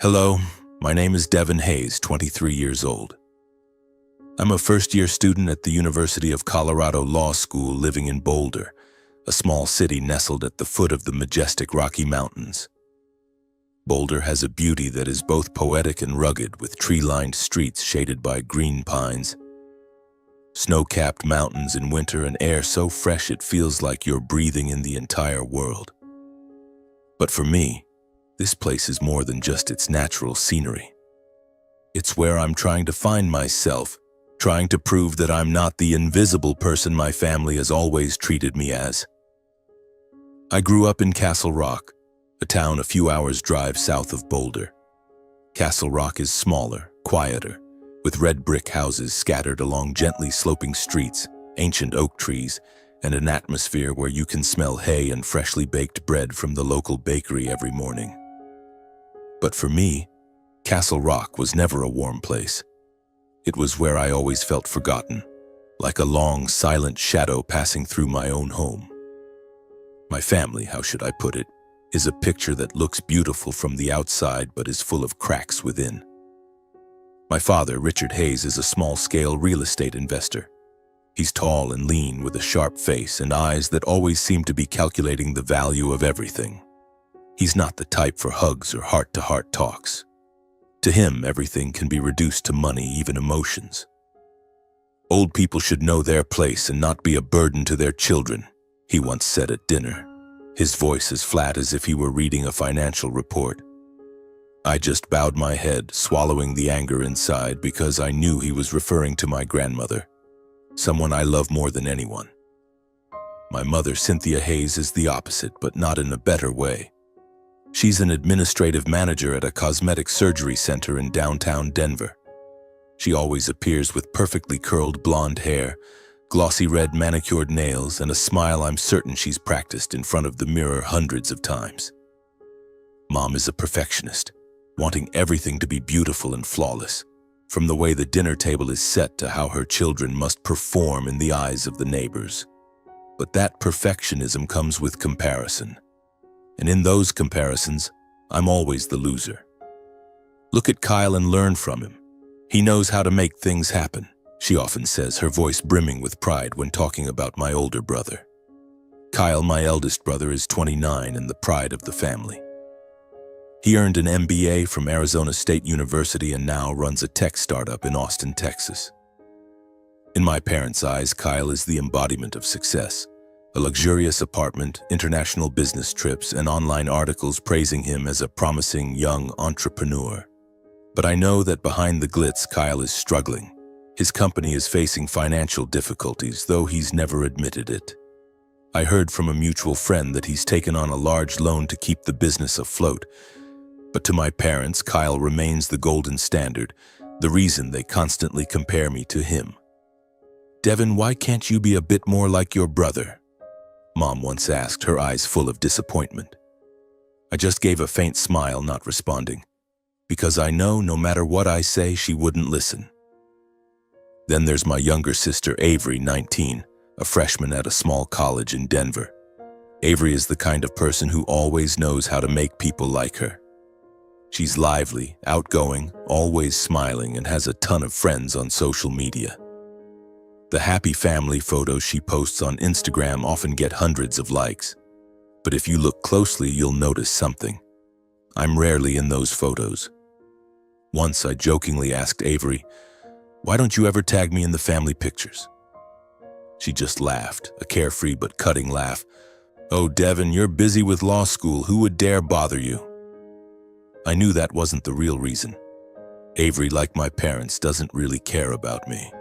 Hello, my name is Devin Hayes, 23 years old. I'm a first-year student at the University of Colorado Law School living in Boulder, a small city nestled at the foot of the majestic Rocky Mountains. Boulder has a beauty that is both poetic and rugged, with tree-lined streets shaded by green pines, snow-capped mountains in winter, and air so fresh it feels like you're breathing in the entire world. But for me, this place is more than just its natural scenery. It's where I'm trying to find myself, trying to prove that I'm not the invisible person my family has always treated me as. I grew up in Castle Rock, a town a few hours' drive south of Boulder. Castle Rock is smaller, quieter, with red brick houses scattered along gently sloping streets, ancient oak trees, and an atmosphere where you can smell hay and freshly baked bread from the local bakery every morning. But for me, Castle Rock was never a warm place. It was where I always felt forgotten, like a long, silent shadow passing through my own home. My family, how should I put it, is a picture that looks beautiful from the outside but is full of cracks within. My father, Richard Hayes, is a small-scale real estate investor. He's tall and lean with a sharp face and eyes that always seem to be calculating the value of everything. He's not the type for hugs or heart-to-heart talks. To him, everything can be reduced to money, even emotions. Old people should know their place and not be a burden to their children, he once said at dinner, his voice as flat as if he were reading a financial report. I just bowed my head, swallowing the anger inside, because I knew he was referring to my grandmother, someone I love more than anyone. My mother, Cynthia Hayes, is the opposite, but not in a better way. She's an administrative manager at a cosmetic surgery center in downtown Denver. She always appears with perfectly curled blonde hair, glossy red manicured nails, and a smile I'm certain she's practiced in front of the mirror hundreds of times. Mom is a perfectionist, wanting everything to be beautiful and flawless, from the way the dinner table is set to how her children must perform in the eyes of the neighbors. But that perfectionism comes with comparison. And in those comparisons, I'm always the loser. Look at Kyle and learn from him. He knows how to make things happen, she often says, her voice brimming with pride when talking about my older brother. Kyle, my eldest brother, is 29 and the pride of the family. He earned an MBA from Arizona State University and now runs a tech startup in Austin, Texas. In my parents' eyes, Kyle is the embodiment of success. A luxurious apartment, international business trips, and online articles praising him as a promising young entrepreneur. But I know that behind the glitz, Kyle is struggling. His company is facing financial difficulties, though he's never admitted it. I heard from a mutual friend that he's taken on a large loan to keep the business afloat. But to my parents, Kyle remains the golden standard, the reason they constantly compare me to him. Devin, why can't you be a bit more like your brother? Mom once asked, her eyes full of disappointment. I just gave a faint smile, not responding, because I know no matter what I say, she wouldn't listen. Then there's my younger sister, Avery, 19, a freshman at a small college in Denver. Avery is the kind of person who always knows how to make people like her. She's lively, outgoing, always smiling, and has a ton of friends on social media. The happy family photos she posts on Instagram often get hundreds of likes. But if you look closely, you'll notice something. I'm rarely in those photos. Once I jokingly asked Avery, "Why don't you ever tag me in the family pictures?" She just laughed, a carefree but cutting laugh. "Oh, Devin, you're busy with law school. Who would dare bother you?" I knew that wasn't the real reason. Avery, like my parents, doesn't really care about me.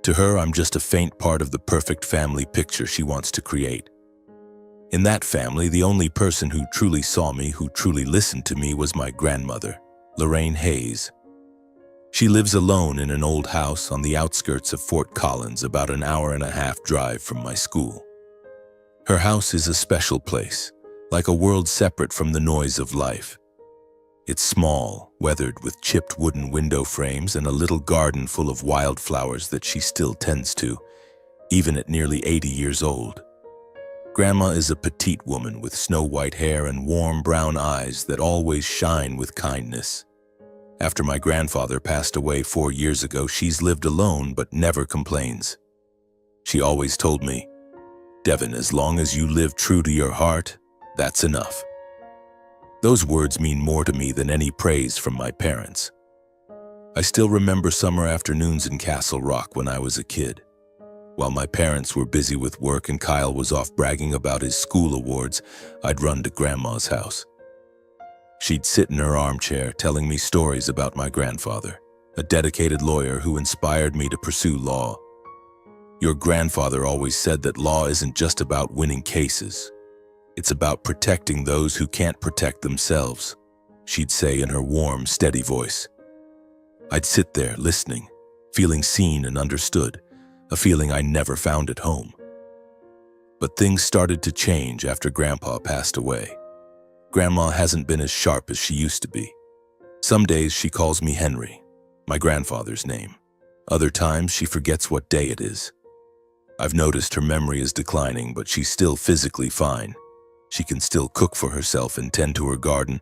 To her, I'm just a faint part of the perfect family picture she wants to create. In that family, the only person who truly saw me, who truly listened to me, was my grandmother, Lorraine Hayes. She lives alone in an old house on the outskirts of Fort Collins, about an hour-and-a-half drive from my school. Her house is a special place, like a world separate from the noise of life. It's small, weathered with chipped wooden window frames and a little garden full of wildflowers that she still tends to, even at nearly 80 years old. Grandma is a petite woman with snow-white hair and warm brown eyes that always shine with kindness. After my grandfather passed away 4 years ago, she's lived alone but never complains. She always told me, "Devin, as long as you live true to your heart, that's enough." Those words mean more to me than any praise from my parents. I still remember summer afternoons in Castle Rock when I was a kid. While my parents were busy with work and Kyle was off bragging about his school awards, I'd run to Grandma's house. She'd sit in her armchair telling me stories about my grandfather, a dedicated lawyer who inspired me to pursue law. "Your grandfather always said that law isn't just about winning cases. It's about protecting those who can't protect themselves," she'd say in her warm, steady voice. I'd sit there listening, feeling seen and understood, a feeling I never found at home. But things started to change after Grandpa passed away. Grandma hasn't been as sharp as she used to be. Some days she calls me Henry, my grandfather's name. Other times she forgets what day it is. I've noticed her memory is declining, but she's still physically fine. She can still cook for herself and tend to her garden,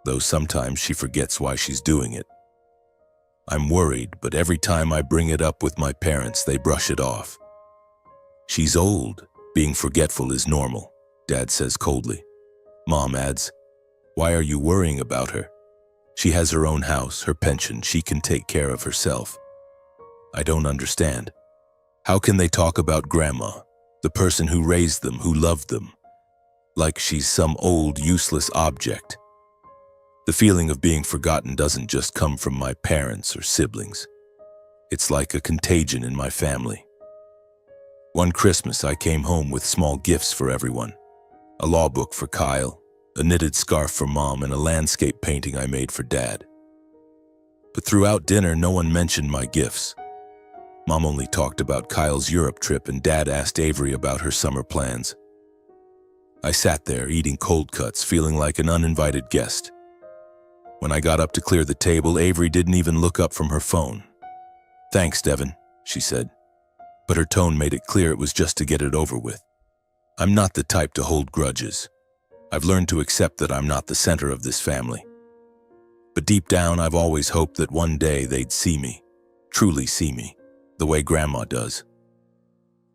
though sometimes she forgets why she's doing it. I'm worried, but every time I bring it up with my parents, they brush it off. "She's old. Being forgetful is normal," Dad says coldly. Mom adds, "Why are you worrying about her? She has her own house, her pension, she can take care of herself." I don't understand. How can they talk about Grandma, the person who raised them, who loved them, like she's some old, useless object? The feeling of being forgotten doesn't just come from my parents or siblings. It's like a contagion in my family. One Christmas, I came home with small gifts for everyone. A law book for Kyle, a knitted scarf for Mom, and a landscape painting I made for Dad. But throughout dinner, no one mentioned my gifts. Mom only talked about Kyle's Europe trip, and Dad asked Avery about her summer plans. I sat there eating cold cuts, feeling like an uninvited guest. When I got up to clear the table, Avery didn't even look up from her phone. "Thanks, Devin," she said, but her tone made it clear it was just to get it over with. I'm not the type to hold grudges. I've learned to accept that I'm not the center of this family. But deep down, I've always hoped that one day they'd see me, truly see me, the way Grandma does.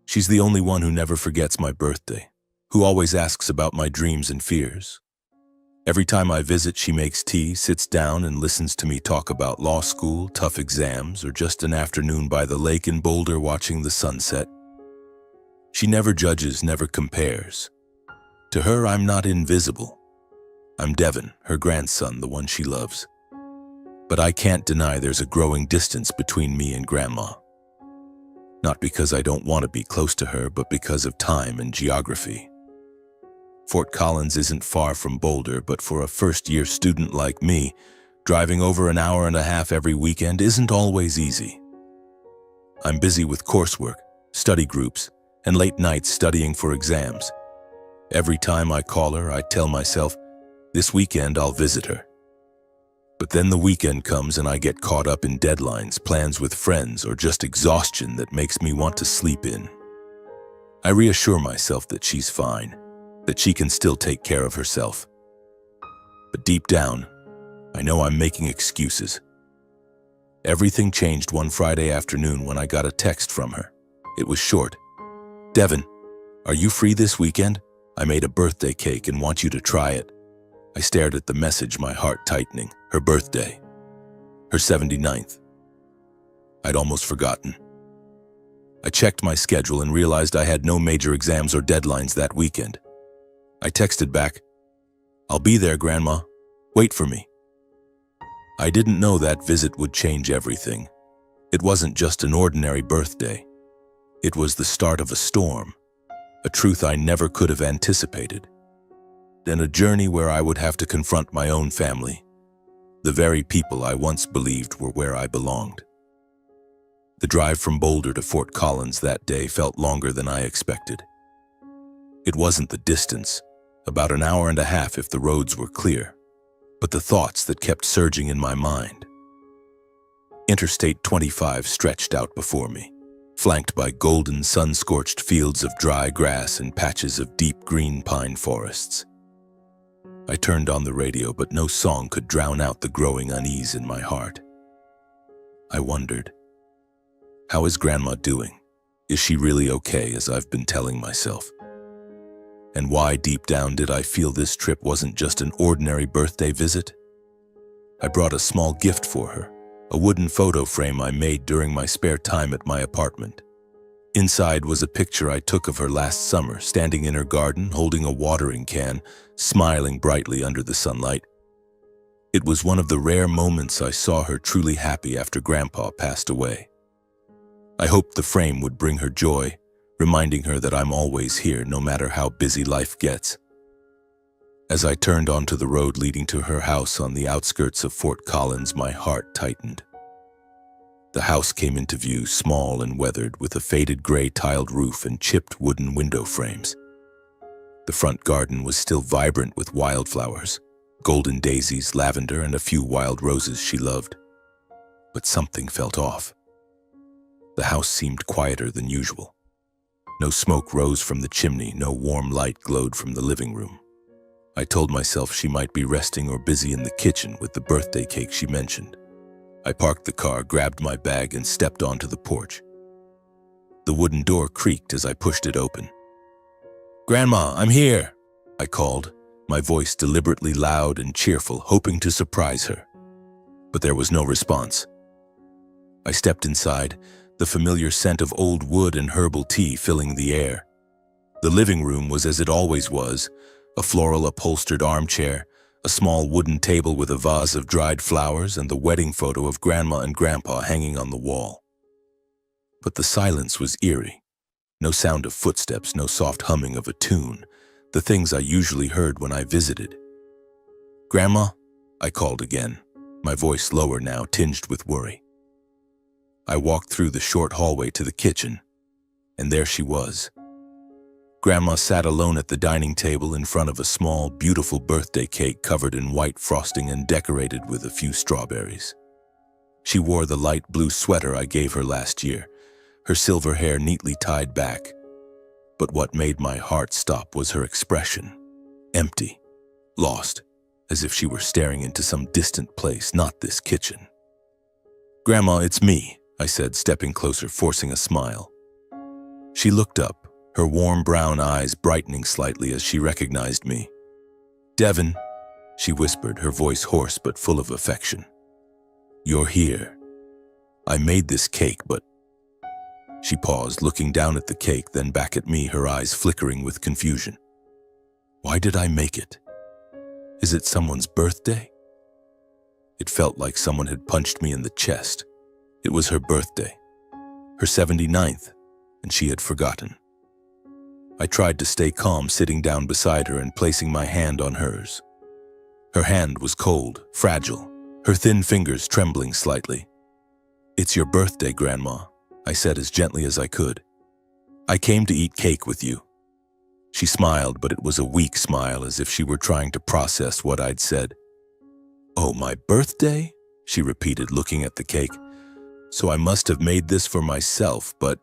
She's the only one who never forgets my birthday, who always asks about my dreams and fears. Every time I visit, she makes tea, sits down, and listens to me talk about law school, tough exams, or just an afternoon by the lake in Boulder watching the sunset. She never judges, never compares. To her, I'm not invisible. I'm Devin, her grandson, the one she loves. But I can't deny there's a growing distance between me and Grandma. Not because I don't want to be close to her, but because of time and geography. Fort Collins isn't far from Boulder, but for a first-year student like me, driving over an hour and a half every weekend isn't always easy. I'm busy with coursework, study groups, and late nights studying for exams. Every time I call her, I tell myself, this weekend I'll visit her. But then the weekend comes and I get caught up in deadlines, plans with friends, or just exhaustion that makes me want to sleep in. I reassure myself that she's fine, that she can still take care of herself. But deep down, I know I'm making excuses. Everything changed one Friday afternoon when I got a text from her. It was short. "Devin, are you free this weekend? I made a birthday cake and want you to try it." I stared at the message, my heart tightening. Her birthday. Her 79th. I'd almost forgotten. I checked my schedule and realized I had no major exams or deadlines that weekend. I texted back, "I'll be there, Grandma. Wait for me." I didn't know that visit would change everything. It wasn't just an ordinary birthday. It was the start of a storm, a truth I never could have anticipated. Then a journey where I would have to confront my own family, the very people I once believed were where I belonged. The drive from Boulder to Fort Collins that day felt longer than I expected. It wasn't the distance, about an hour and a half if the roads were clear, but the thoughts that kept surging in my mind. Interstate 25 stretched out before me, flanked by golden sun-scorched fields of dry grass and patches of deep green pine forests. I turned on the radio, but no song could drown out the growing unease in my heart. I wondered, how is Grandma doing? Is she really okay, as I've been telling myself? And why, deep down, did I feel this trip wasn't just an ordinary birthday visit? I brought a small gift for her, a wooden photo frame I made during my spare time at my apartment. Inside was a picture I took of her last summer, standing in her garden, holding a watering can, smiling brightly under the sunlight. It was one of the rare moments I saw her truly happy after Grandpa passed away. I hoped the frame would bring her joy, reminding her that I'm always here, no matter how busy life gets. As I turned onto the road leading to her house on the outskirts of Fort Collins, my heart tightened. The house came into view, small and weathered, with a faded gray tiled roof and chipped wooden window frames. The front garden was still vibrant with wildflowers, golden daisies, lavender, and a few wild roses she loved. But something felt off. The house seemed quieter than usual. No smoke rose from the chimney, no warm light glowed from the living room. I told myself she might be resting or busy in the kitchen with the birthday cake she mentioned. I parked the car, grabbed my bag, and stepped onto the porch. The wooden door creaked as I pushed it open. "Grandma, I'm here," I called, my voice deliberately loud and cheerful, hoping to surprise her. But there was no response. I stepped inside, the familiar scent of old wood and herbal tea filling the air. The living room was as it always was, a floral upholstered armchair, a small wooden table with a vase of dried flowers, and the wedding photo of Grandma and Grandpa hanging on the wall. But the silence was eerie. No sound of footsteps, no soft humming of a tune, the things I usually heard when I visited. "Grandma?" I called again, my voice lower now, tinged with worry. I walked through the short hallway to the kitchen, and there she was. Grandma sat alone at the dining table in front of a small, beautiful birthday cake covered in white frosting and decorated with a few strawberries. She wore the light blue sweater I gave her last year, her silver hair neatly tied back. But what made my heart stop was her expression. Empty, lost, as if she were staring into some distant place, not this kitchen. "Grandma, it's me," I said, stepping closer, forcing a smile. She looked up, her warm brown eyes brightening slightly as she recognized me. "Devin," she whispered, her voice hoarse but full of affection. "You're here. I made this cake, but..." She paused, looking down at the cake, then back at me, her eyes flickering with confusion. Why did I make it? Is it someone's birthday? It felt like someone had punched me in the chest. It was her birthday, her 79th, and she had forgotten. I tried to stay calm, sitting down beside her and placing my hand on hers. Her hand was cold, fragile, her thin fingers trembling slightly. "It's your birthday, Grandma," I said as gently as I could. "I came to eat cake with you." She smiled, but it was a weak smile, as if she were trying to process what I'd said. "Oh, my birthday?" she repeated, looking at the cake. "So I must have made this for myself, but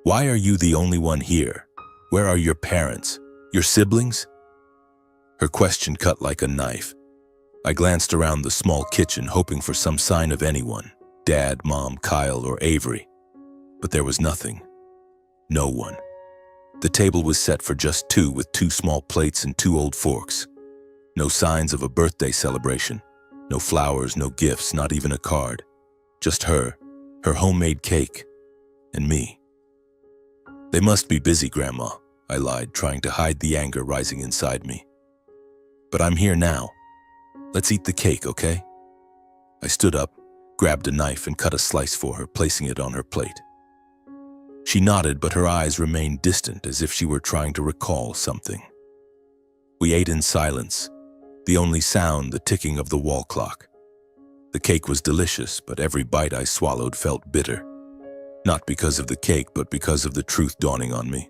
why are you the only one here? Where are your parents? Your siblings?" Her question cut like a knife. I glanced around the small kitchen, hoping for some sign of anyone, Dad, Mom, Kyle, or Avery. But there was nothing. No one. The table was set for just two, with 2 small plates and 2 old forks. No signs of a birthday celebration. No flowers, no gifts, not even a card. Just her homemade cake, and me. "They must be busy, Grandma," I lied, trying to hide the anger rising inside me. "But I'm here now. Let's eat the cake, okay?" I stood up, grabbed a knife, and cut a slice for her, placing it on her plate. She nodded, but her eyes remained distant, as if she were trying to recall something. We ate in silence, the only sound the ticking of the wall clock. The cake was delicious, but every bite I swallowed felt bitter. Not because of the cake, but because of the truth dawning on me.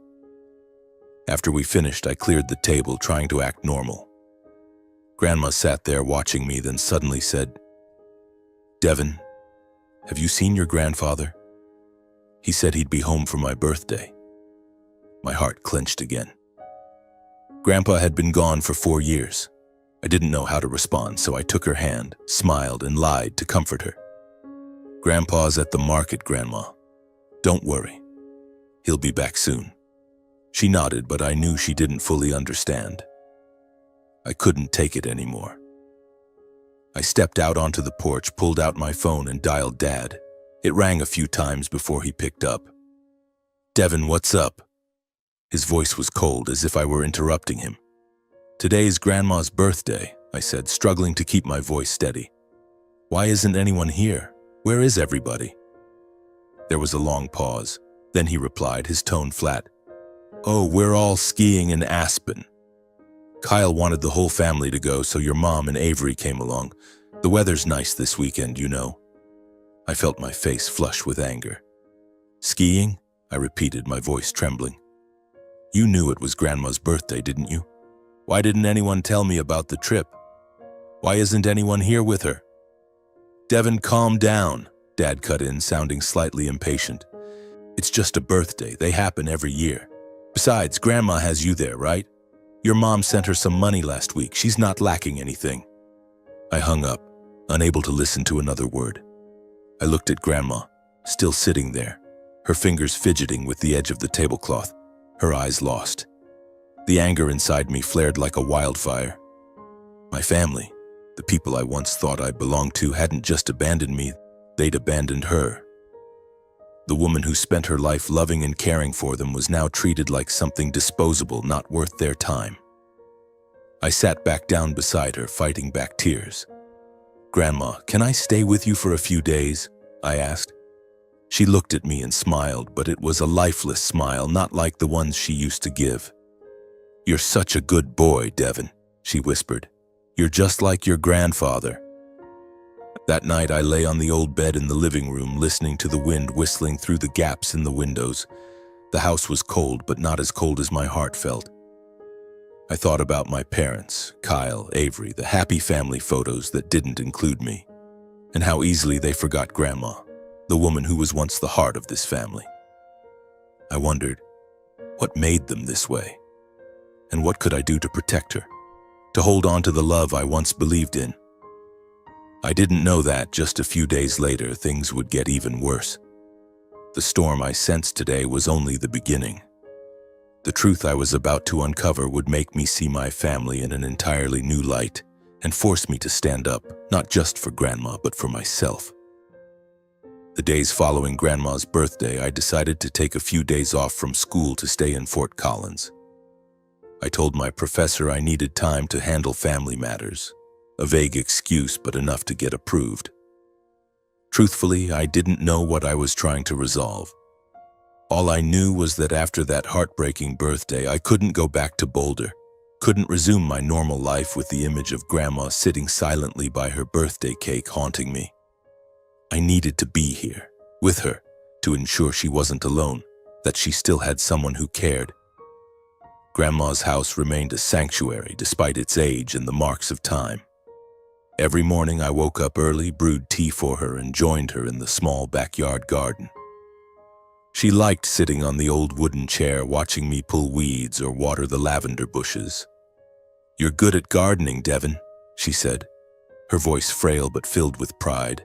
After we finished, I cleared the table, trying to act normal. Grandma sat there watching me, then suddenly said, "Devin, have you seen your grandfather? He said he'd be home for my birthday. My heart clenched again. Grandpa had been gone for 4 years. I didn't know how to respond, so I took her hand, smiled, and lied to comfort her. Grandpa's at the market, Grandma. Don't worry. He'll be back soon. She nodded, but I knew she didn't fully understand. I couldn't take it anymore. I stepped out onto the porch, pulled out my phone, and dialed Dad. It rang a few times before he picked up. "Devin, what's up?" His voice was cold, as if I were interrupting him. "Today's Grandma's birthday," I said, struggling to keep my voice steady. "Why isn't anyone here? Where is everybody?" There was a long pause. Then he replied, his tone flat. "Oh, we're all skiing in Aspen. Kyle wanted the whole family to go, so your mom and Avery came along. The weather's nice this weekend, you know." I felt my face flush with anger. "Skiing?" I repeated, my voice trembling. "You knew it was Grandma's birthday, didn't you? Why didn't anyone tell me about the trip? Why isn't anyone here with her?" "Devin, calm down," Dad cut in, sounding slightly impatient. "It's just a birthday. They happen every year. Besides, Grandma has you there, right? Your mom sent her some money last week. She's not lacking anything." I hung up, unable to listen to another word. I looked at Grandma, still sitting there, her fingers fidgeting with the edge of the tablecloth, her eyes lost. The anger inside me flared like a wildfire. My family, the people I once thought I belonged to, hadn't just abandoned me, they'd abandoned her. The woman who spent her life loving and caring for them was now treated like something disposable, not worth their time. I sat back down beside her, fighting back tears. "Grandma, can I stay with you for a few days?" I asked. She looked at me and smiled, but it was a lifeless smile, not like the ones she used to give. "You're such a good boy, Devin," she whispered. "You're just like your grandfather." That night I lay on the old bed in the living room, listening to the wind whistling through the gaps in the windows. The house was cold, but not as cold as my heart felt. I thought about my parents, Kyle, Avery, the happy family photos that didn't include me, and how easily they forgot Grandma, the woman who was once the heart of this family. I wondered, what made them this way? And what could I do to protect her, to hold on to the love I once believed in? I didn't know that just a few days later things would get even worse. The storm I sensed today was only the beginning. The truth I was about to uncover would make me see my family in an entirely new light and force me to stand up, not just for Grandma, but for myself. The days following Grandma's birthday, I decided to take a few days off from school to stay in Fort Collins. I told my professor I needed time to handle family matters. A vague excuse, but enough to get approved. Truthfully, I didn't know what I was trying to resolve. All I knew was that after that heartbreaking birthday, I couldn't go back to Boulder, couldn't resume my normal life with the image of Grandma sitting silently by her birthday cake haunting me. I needed to be here, with her, to ensure she wasn't alone, that she still had someone who cared. Grandma's house remained a sanctuary despite its age and the marks of time. Every morning I woke up early, brewed tea for her, and joined her in the small backyard garden. She liked sitting on the old wooden chair, watching me pull weeds or water the lavender bushes. "You're good at gardening, Devin," she said, her voice frail but filled with pride.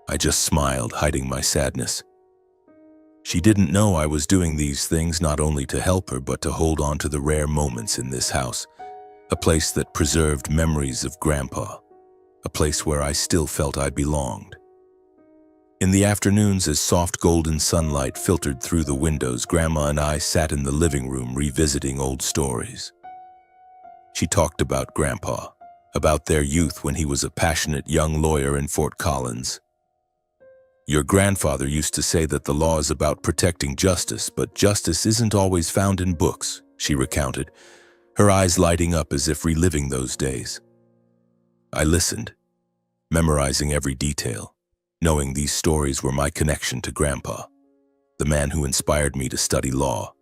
I just smiled, hiding my sadness. She didn't know I was doing these things not only to help her, but to hold on to the rare moments in this house, a place that preserved memories of Grandpa. A place where I still felt I belonged. In the afternoons, as soft golden sunlight filtered through the windows, Grandma and I sat in the living room revisiting old stories. She talked about Grandpa, about their youth when he was a passionate young lawyer in Fort Collins. "Your grandfather used to say that the law is about protecting justice, but justice isn't always found in books," she recounted, her eyes lighting up as if reliving those days. I listened, memorizing every detail, knowing these stories were my connection to Grandpa, the man who inspired me to study law.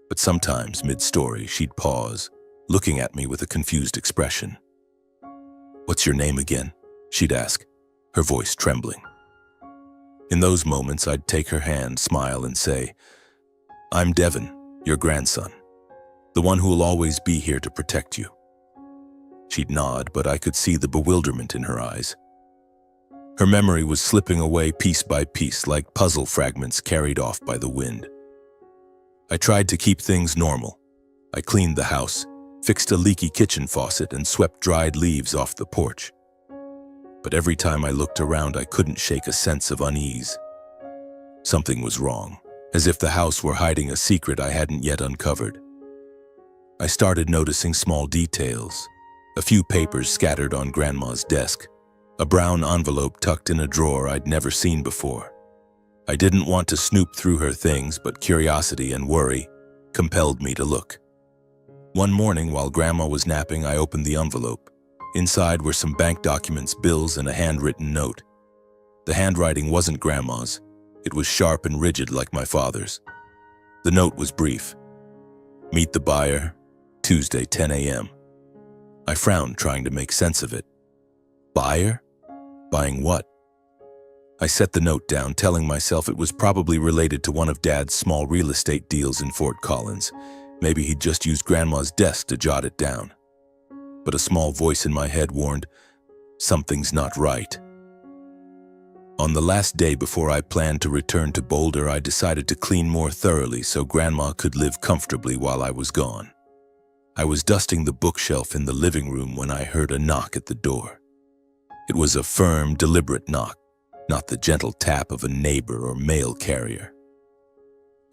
But sometimes, mid-story, she'd pause, looking at me with a confused expression. "What's your name again?" she'd ask, her voice trembling. In those moments, I'd take her hand, smile, and say, "I'm Devin, your grandson, the one who will always be here to protect you." She'd nod, but I could see the bewilderment in her eyes. Her memory was slipping away piece by piece like puzzle fragments carried off by the wind. I tried to keep things normal. I cleaned the house, fixed a leaky kitchen faucet, and swept dried leaves off the porch. But every time I looked around, I couldn't shake a sense of unease. Something was wrong, as if the house were hiding a secret I hadn't yet uncovered. I started noticing small details. A few papers scattered on Grandma's desk, a brown envelope tucked in a drawer I'd never seen before. I didn't want to snoop through her things, but curiosity and worry compelled me to look. One morning, while Grandma was napping, I opened the envelope. Inside were some bank documents, bills, and a handwritten note. The handwriting wasn't Grandma's. It was sharp and rigid like my father's. The note was brief. "Meet the buyer, Tuesday, 10 a.m. I frowned, trying to make sense of it. Buyer? Buying what? I set the note down, telling myself it was probably related to one of Dad's small real estate deals in Fort Collins. Maybe he'd just used Grandma's desk to jot it down. But a small voice in my head warned, something's not right. On the last day before I planned to return to Boulder, I decided to clean more thoroughly so Grandma could live comfortably while I was gone. I was dusting the bookshelf in the living room when I heard a knock at the door. It was a firm, deliberate knock, not the gentle tap of a neighbor or mail carrier.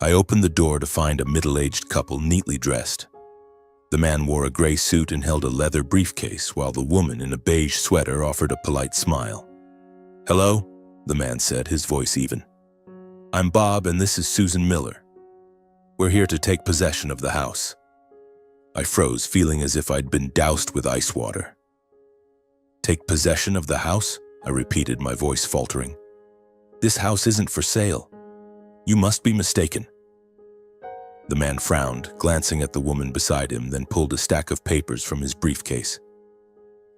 I opened the door to find a middle-aged couple neatly dressed. The man wore a gray suit and held a leather briefcase, while the woman in a beige sweater offered a polite smile. "Hello," the man said, his voice even. "I'm Bob, and this is Susan Miller. We're here to take possession of the house." I froze, feeling as if I'd been doused with ice water. "Take possession of the house?" I repeated, my voice faltering. "This house isn't for sale. You must be mistaken." The man frowned, glancing at the woman beside him, then pulled a stack of papers from his briefcase.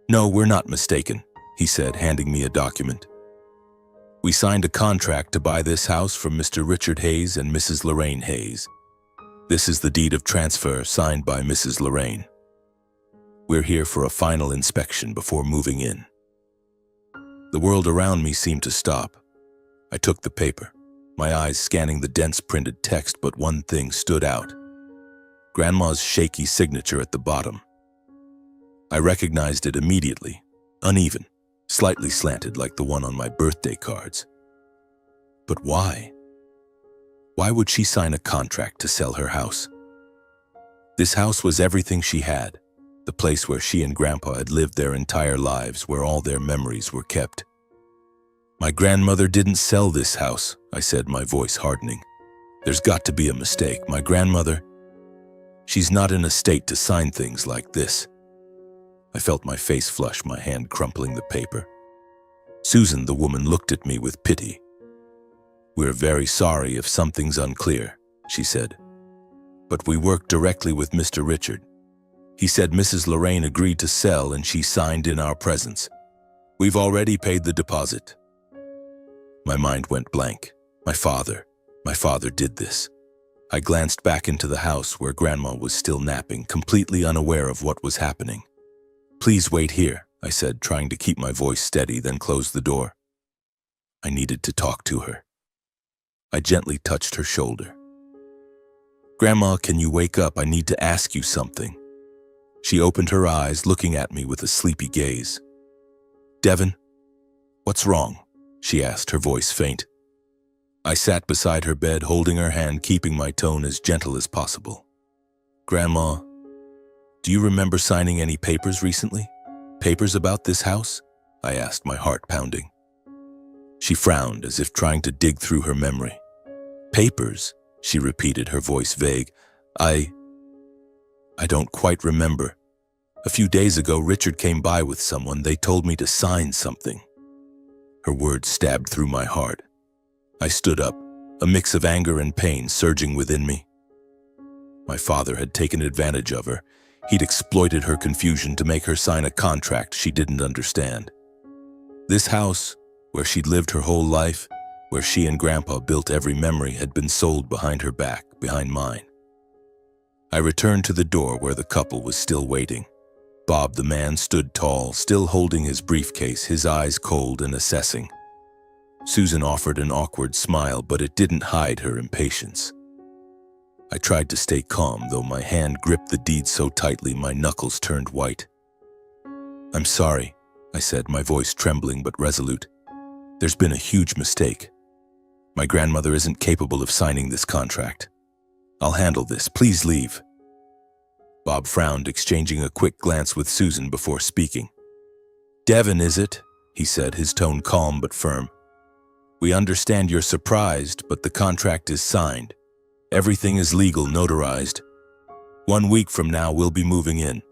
"No, we're not mistaken," he said, handing me a document. "We signed a contract to buy this house from Mr. Richard Hayes and Mrs. Lorraine Hayes. This is the deed of transfer signed by Mrs. Lorraine. We're here for a final inspection before moving in." The world around me seemed to stop. I took the paper, my eyes scanning the dense printed text, but one thing stood out. Grandma's shaky signature at the bottom. I recognized it immediately, uneven, slightly slanted like the one on my birthday cards. But why? Why would she sign a contract to sell her house? This house was everything she had, the place where she and Grandpa had lived their entire lives, where all their memories were kept. "My grandmother didn't sell this house," I said, my voice hardening. "There's got to be a mistake. My grandmother, she's not in a state to sign things like this." I felt my face flush, my hand crumpling the paper. Susan, the woman, looked at me with pity. "We're very sorry if something's unclear," she said. "But we worked directly with Mr. Richard. He said Mrs. Lorraine agreed to sell and she signed in our presence. We've already paid the deposit." My mind went blank. My father did this. I glanced back into the house where Grandma was still napping, completely unaware of what was happening. "Please wait here," I said, trying to keep my voice steady, then closed the door. I needed to talk to her. I gently touched her shoulder. "Grandma, can you wake up? I need to ask you something." She opened her eyes, looking at me with a sleepy gaze. "Devin, what's wrong?" she asked, her voice faint. I sat beside her bed, holding her hand, keeping my tone as gentle as possible. "Grandma, do you remember signing any papers recently? Papers about this house?" I asked, my heart pounding. She frowned, as if trying to dig through her memory. "Papers?" she repeated, her voice vague. I don't quite remember. A few days ago, Richard came by with someone. They told me to sign something." Her words stabbed through my heart. I stood up, a mix of anger and pain surging within me. My father had taken advantage of her. He'd exploited her confusion to make her sign a contract she didn't understand. This house, where she'd lived her whole life, where she and Grandpa built every memory, had been sold behind her back, behind mine. I returned to the door where the couple was still waiting. Bob, the man, stood tall, still holding his briefcase, his eyes cold and assessing. Susan offered an awkward smile, but it didn't hide her impatience. I tried to stay calm, though my hand gripped the deed so tightly my knuckles turned white. "I'm sorry," I said, my voice trembling but resolute. "There's been a huge mistake. My grandmother isn't capable of signing this contract. I'll handle this. Please leave." Bob frowned, exchanging a quick glance with Susan before speaking. "Devin, is it?" he said, his tone calm but firm. "We understand you're surprised, but the contract is signed. Everything is legal, notarized. 1 week from now, we'll be moving in.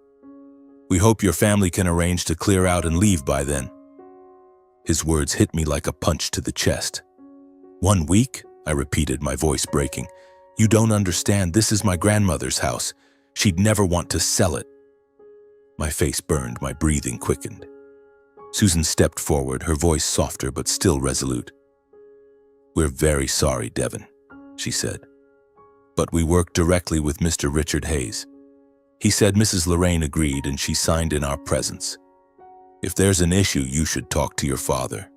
We hope your family can arrange to clear out and leave by then." His words hit me like a punch to the chest. 1 week? I repeated, my voice breaking. "You don't understand. This is my grandmother's house. She'd never want to sell it." My face burned, my breathing quickened. Susan stepped forward, her voice softer but still resolute. "We're very sorry, Devin," she said. "But we worked directly with Mr. Richard Hayes. He said Mrs. Lorraine agreed and she signed in our presence. If there's an issue, you should talk to your father."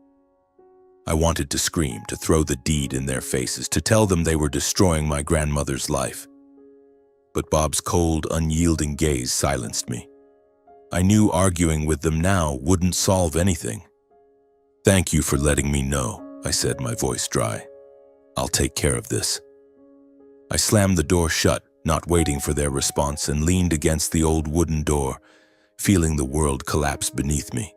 I wanted to scream, to throw the deed in their faces, to tell them they were destroying my grandmother's life. But Bob's cold, unyielding gaze silenced me. I knew arguing with them now wouldn't solve anything. "Thank you for letting me know," I said, my voice dry. "I'll take care of this." I slammed the door shut, not waiting for their response, and leaned against the old wooden door, feeling the world collapse beneath me.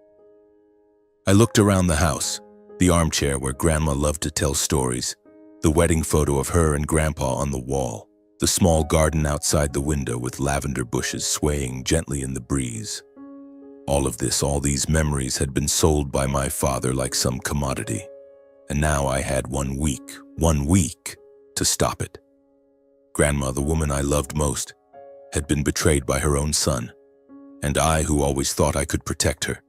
I looked around the house, the armchair where Grandma loved to tell stories, the wedding photo of her and Grandpa on the wall, the small garden outside the window with lavender bushes swaying gently in the breeze. All of this, all these memories had been sold by my father like some commodity, and now I had 1 week to stop it. Grandma, the woman I loved most, had been betrayed by her own son, and I, who always thought I could protect her,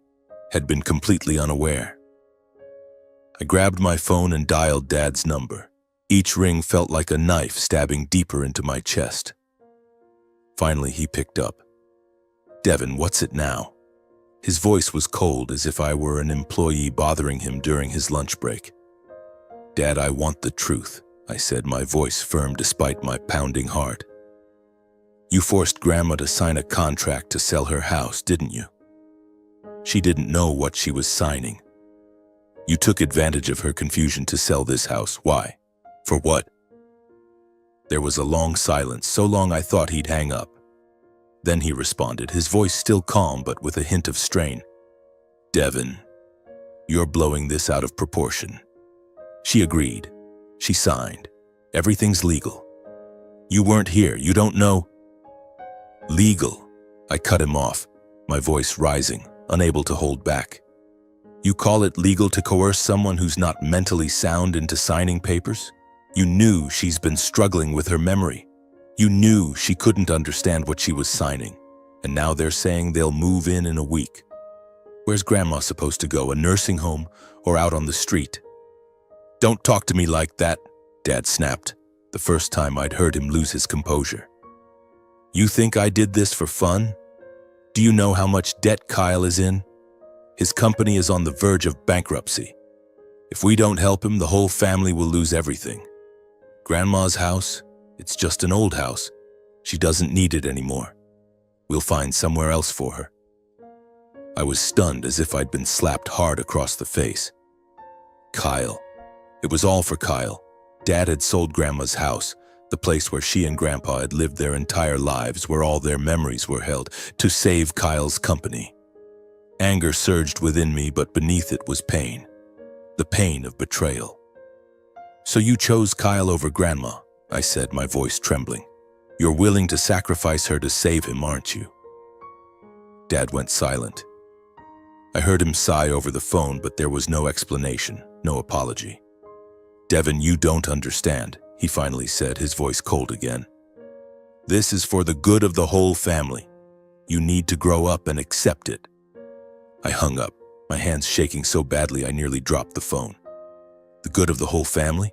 had been completely unaware. I grabbed my phone and dialed Dad's number. Each ring felt like a knife stabbing deeper into my chest. Finally, he picked up. "Devin, what's it now?" His voice was cold, as if I were an employee bothering him during his lunch break. "Dad, I want the truth," I said, my voice firm despite my pounding heart. "You forced Grandma to sign a contract to sell her house, didn't you? She didn't know what she was signing. You took advantage of her confusion to sell this house. Why? For what?" There was a long silence, so long I thought he'd hang up. Then he responded, his voice still calm but with a hint of strain. "Devin, you're blowing this out of proportion. She agreed. She signed. Everything's legal. You weren't here. You don't know." "Legal?" I cut him off, my voice rising, unable to hold back. "You call it legal to coerce someone who's not mentally sound into signing papers? You knew she's been struggling with her memory. You knew she couldn't understand what she was signing, and now they're saying they'll move in a week. Where's Grandma supposed to go, a nursing home or out on the street?" "Don't talk to me like that," Dad snapped, the first time I'd heard him lose his composure. "You think I did this for fun? Do you know how much debt Kyle is in? His company is on the verge of bankruptcy. If we don't help him, the whole family will lose everything. Grandma's house, it's just an old house. She doesn't need it anymore. We'll find somewhere else for her." I was stunned, as if I'd been slapped hard across the face. Kyle. It was all for Kyle. Dad had sold Grandma's house, the place where she and Grandpa had lived their entire lives, where all their memories were held, to save Kyle's company. Anger surged within me, but beneath it was pain. The pain of betrayal. "So you chose Kyle over Grandma," I said, my voice trembling. "You're willing to sacrifice her to save him, aren't you?" Dad went silent. I heard him sigh over the phone, but there was no explanation, no apology. "Devin, you don't understand," he finally said, his voice cold again. "This is for the good of the whole family. You need to grow up and accept it." I hung up, my hands shaking so badly I nearly dropped the phone. The good of the whole family?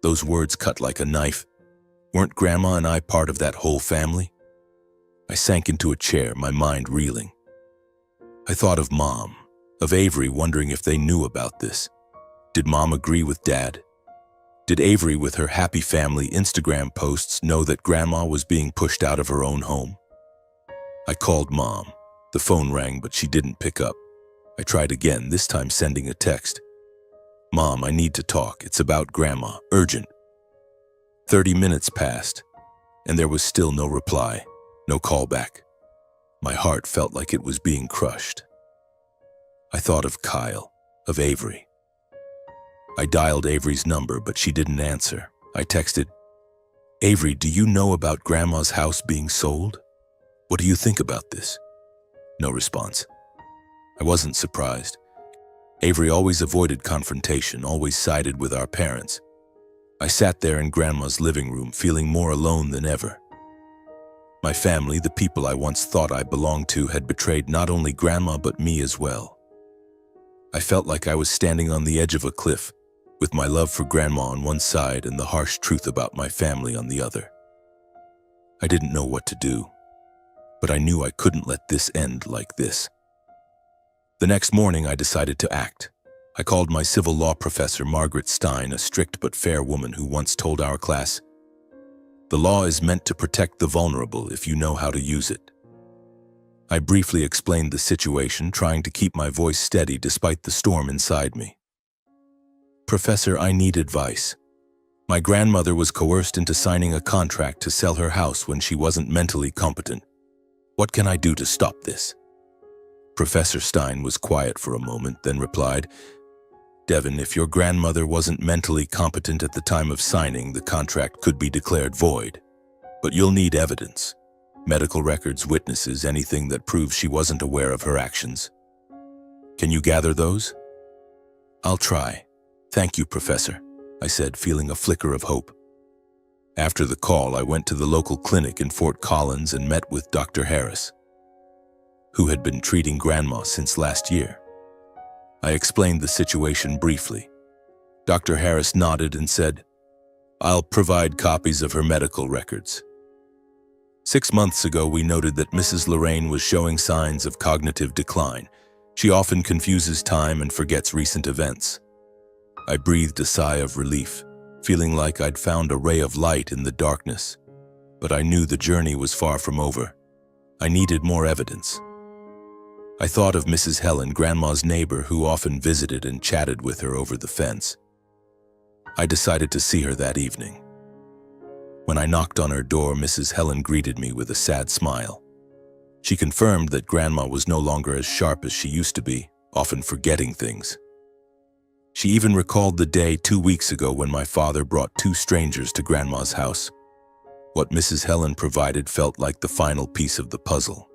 Those words cut like a knife. Weren't Grandma and I part of that whole family? I sank into a chair, my mind reeling. I thought of Mom, of Avery, wondering if they knew about this. Did Mom agree with Dad? Did Avery, with her happy family Instagram posts, know that Grandma was being pushed out of her own home? I called Mom. The phone rang, but she didn't pick up. I tried again, this time sending a text. Mom, I need to talk. It's about Grandma. Urgent. 30 minutes passed, and there was still no reply, no callback. My heart felt like it was being crushed. I thought of Kyle, of Avery. I dialed Avery's number, but she didn't answer. I texted, Avery, do you know about Grandma's house being sold? What do you think about this? No response. I wasn't surprised. Avery always avoided confrontation, always sided with our parents. I sat there in Grandma's living room, feeling more alone than ever. My family, the people I once thought I belonged to, had betrayed not only Grandma but me as well. I felt like I was standing on the edge of a cliff, with my love for Grandma on one side and the harsh truth about my family on the other. I didn't know what to do, but I knew I couldn't let this end like this. The next morning, I decided to act. I called my civil law professor, Margaret Stein, a strict but fair woman who once told our class, "The law is meant to protect the vulnerable if you know how to use it." I briefly explained the situation, trying to keep my voice steady despite the storm inside me. "Professor, I need advice. My grandmother was coerced into signing a contract to sell her house when she wasn't mentally competent. What can I do to stop this?" Professor Stein was quiet for a moment, then replied, "Devin, if your grandmother wasn't mentally competent at the time of signing, the contract could be declared void. But you'll need evidence. Medical records, witnesses, anything that proves she wasn't aware of her actions. Can you gather those?" "I'll try. Thank you, Professor," I said, feeling a flicker of hope. After the call, I went to the local clinic in Fort Collins and met with Dr. Harris, who had been treating Grandma since last year. I explained the situation briefly. Dr. Harris nodded and said, "I'll provide copies of her medical records. 6 months ago, we noted that Mrs. Lorraine was showing signs of cognitive decline. She often confuses time and forgets recent events." I breathed a sigh of relief, feeling like I'd found a ray of light in the darkness. But I knew the journey was far from over. I needed more evidence. I thought of Mrs. Helen, Grandma's neighbor, who often visited and chatted with her over the fence. I decided to see her that evening. When I knocked on her door, Mrs. Helen greeted me with a sad smile. She confirmed that Grandma was no longer as sharp as she used to be, often forgetting things. She even recalled the day 2 weeks ago when my father brought 2 strangers to Grandma's house. What Mrs. Helen provided felt like the final piece of the puzzle.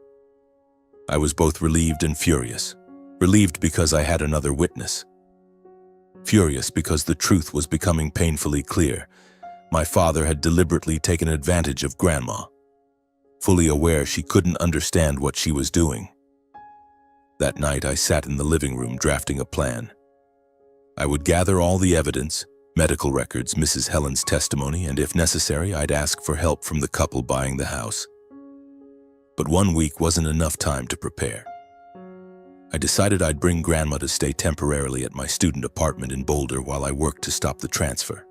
I was both relieved and furious. Relieved because I had another witness. Furious because the truth was becoming painfully clear. My father had deliberately taken advantage of Grandma, fully aware she couldn't understand what she was doing. That night, I sat in the living room drafting a plan. I would gather all the evidence, medical records, Mrs. Helen's testimony, and if necessary, I'd ask for help from the couple buying the house. But 1 week wasn't enough time to prepare. I decided I'd bring Grandma to stay temporarily at my student apartment in Boulder while I worked to stop the transfer.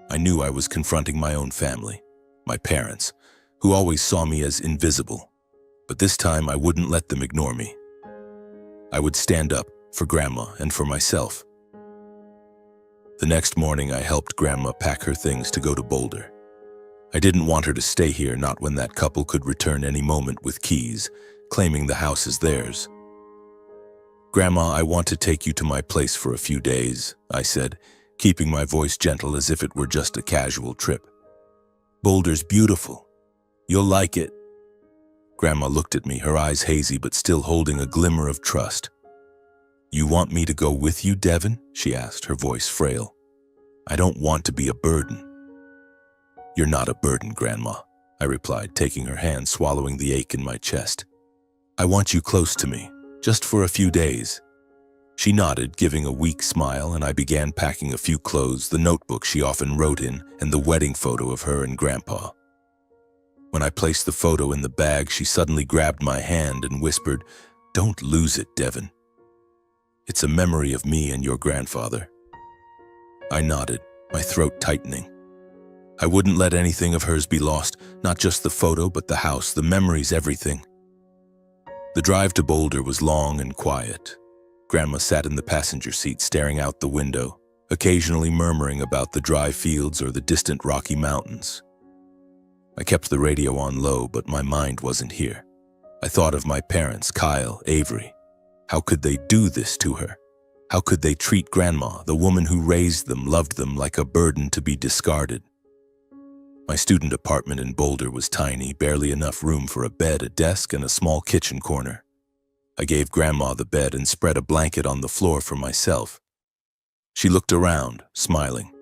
I knew I was confronting my own family, my parents, who always saw me as invisible. But this time I wouldn't let them ignore me. I would stand up for Grandma and for myself. The next morning, I helped Grandma pack her things to go to Boulder. I didn't want her to stay here, not when that couple could return any moment with keys, claiming the house as theirs. "Grandma, I want to take you to my place for a few days," I said, keeping my voice gentle as if it were just a casual trip. "Boulder's beautiful. You'll like it." Grandma looked at me, her eyes hazy but still holding a glimmer of trust. "You want me to go with you, Devin?" she asked, her voice frail. "I don't want to be a burden." "You're not a burden, Grandma," I replied, taking her hand, swallowing the ache in my chest. "I want you close to me, just for a few days." She nodded, giving a weak smile, and I began packing a few clothes, the notebook she often wrote in, and the wedding photo of her and Grandpa. When I placed the photo in the bag, she suddenly grabbed my hand and whispered, "Don't lose it, Devin. It's a memory of me and your grandfather." I nodded, my throat tightening. I wouldn't let anything of hers be lost, not just the photo, but the house, the memories, everything. The drive to Boulder was long and quiet. Grandma sat in the passenger seat, staring out the window, occasionally murmuring about the dry fields or the distant Rocky Mountains. I kept the radio on low, but my mind wasn't here. I thought of my parents, Kyle, Avery. How could they do this to her? How could they treat Grandma, the woman who raised them, loved them, like a burden to be discarded? My student apartment in Boulder was tiny, barely enough room for a bed, a desk, and a small kitchen corner. I gave Grandma the bed and spread a blanket on the floor for myself. She looked around, smiling.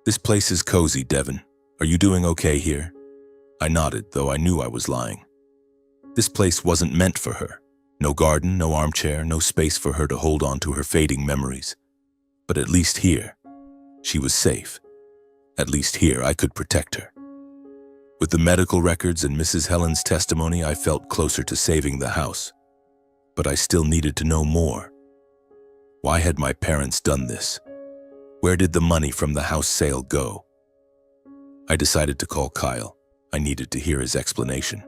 "This place is cozy, Devin. Are you doing okay here?" I nodded, though I knew I was lying. This place wasn't meant for her. No garden, no armchair, no space for her to hold on to her fading memories. But at least here, she was safe. At least here, I could protect her. With the medical records and Mrs. Helen's testimony, I felt closer to saving the house. But I still needed to know more. Why had my parents done this? Where did the money from the house sale go? I decided to call Kyle. I needed to hear his explanation.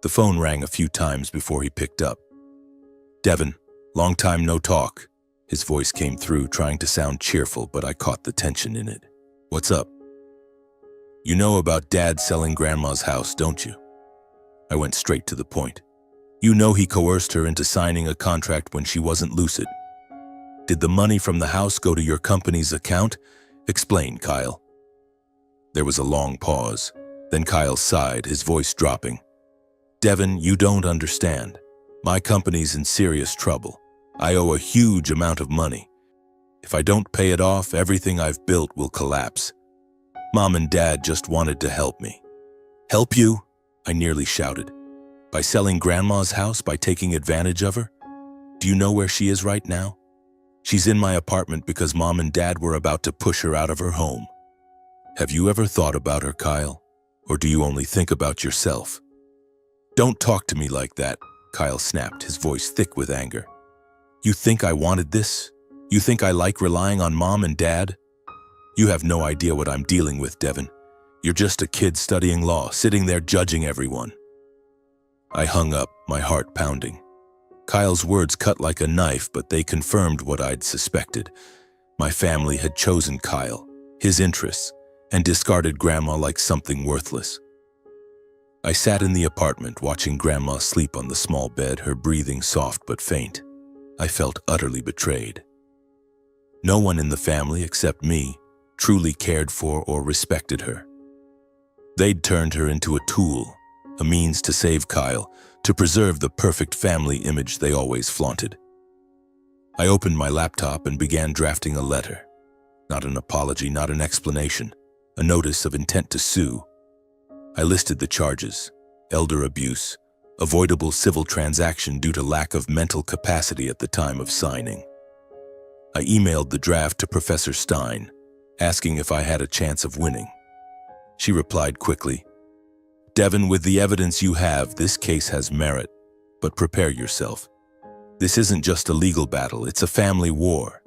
The phone rang a few times before he picked up. "Devin, long time no talk." His voice came through, trying to sound cheerful, but I caught the tension in it. "What's up?" "You know about Dad selling Grandma's house, don't you?" I went straight to the point. "You know he coerced her into signing a contract when she wasn't lucid. Did the money from the house go to your company's account? Explain, Kyle." There was a long pause. Then Kyle sighed, his voice dropping. "Devin, you don't understand. My company's in serious trouble. I owe a huge amount of money. If I don't pay it off, everything I've built will collapse. Mom and Dad just wanted to help me." "Help you?" I nearly shouted. "By selling Grandma's house, by taking advantage of her? Do you know where she is right now? She's in my apartment because Mom and Dad were about to push her out of her home. Have you ever thought about her, Kyle? Or do you only think about yourself?" "Don't talk to me like that," Kyle snapped, his voice thick with anger. "You think I wanted this? You think I like relying on Mom and Dad? You have no idea what I'm dealing with, Devin. You're just a kid studying law, sitting there judging everyone." I hung up, my heart pounding. Kyle's words cut like a knife, but they confirmed what I'd suspected. My family had chosen Kyle, his interests, and discarded Grandma like something worthless. I sat in the apartment, watching Grandma sleep on the small bed, her breathing soft but faint. I felt utterly betrayed. No one in the family, except me, truly cared for or respected her. They'd turned her into a tool, a means to save Kyle, to preserve the perfect family image they always flaunted. I opened my laptop and began drafting a letter. Not an apology, not an explanation, a notice of intent to sue. I listed the charges: elder abuse, avoidable civil transaction due to lack of mental capacity at the time of signing. I emailed the draft to Professor Stein, asking if I had a chance of winning. She replied quickly, "Devin, with the evidence you have, this case has merit, but prepare yourself. This isn't just a legal battle, it's a family war."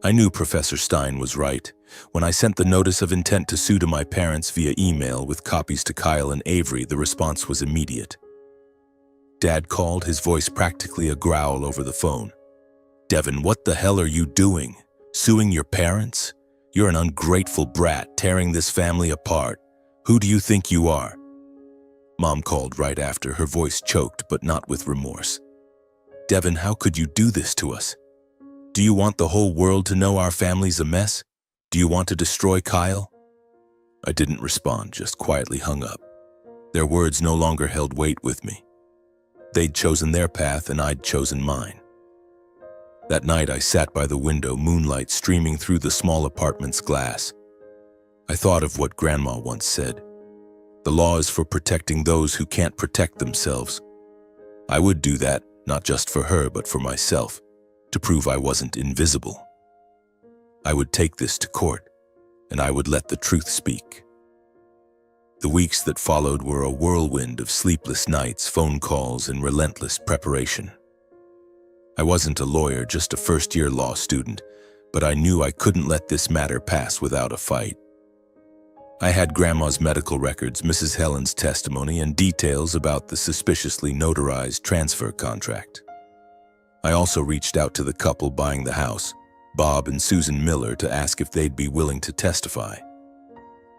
I knew Professor Stein was right. When I sent the notice of intent to sue to my parents via email with copies to Kyle and Avery, the response was immediate. Dad called, his voice practically a growl over the phone. "Devin, what the hell are you doing? Suing your parents? You're an ungrateful brat, tearing this family apart. Who do you think you are?" Mom called right after, her voice choked but not with remorse. "Devin, how could you do this to us? Do you want the whole world to know our family's a mess? Do you want to destroy Kyle?" I didn't respond, just quietly hung up. Their words no longer held weight with me. They'd chosen their path and I'd chosen mine. That night I sat by the window, moonlight streaming through the small apartment's glass. I thought of what Grandma once said. The law is for protecting those who can't protect themselves. I would do that, not just for her, but for myself. to prove I wasn't invisible. I would take this to court, and I would let the truth speak. The weeks that followed were a whirlwind of sleepless nights, phone calls, and relentless preparation. I wasn't a lawyer, just a first-year law student, but I knew I couldn't let this matter pass without a fight. I had Grandma's medical records, Mrs. Helen's testimony, and details about the suspiciously notarized transfer contract. I also reached out to the couple buying the house, Bob and Susan Miller, to ask if they'd be willing to testify.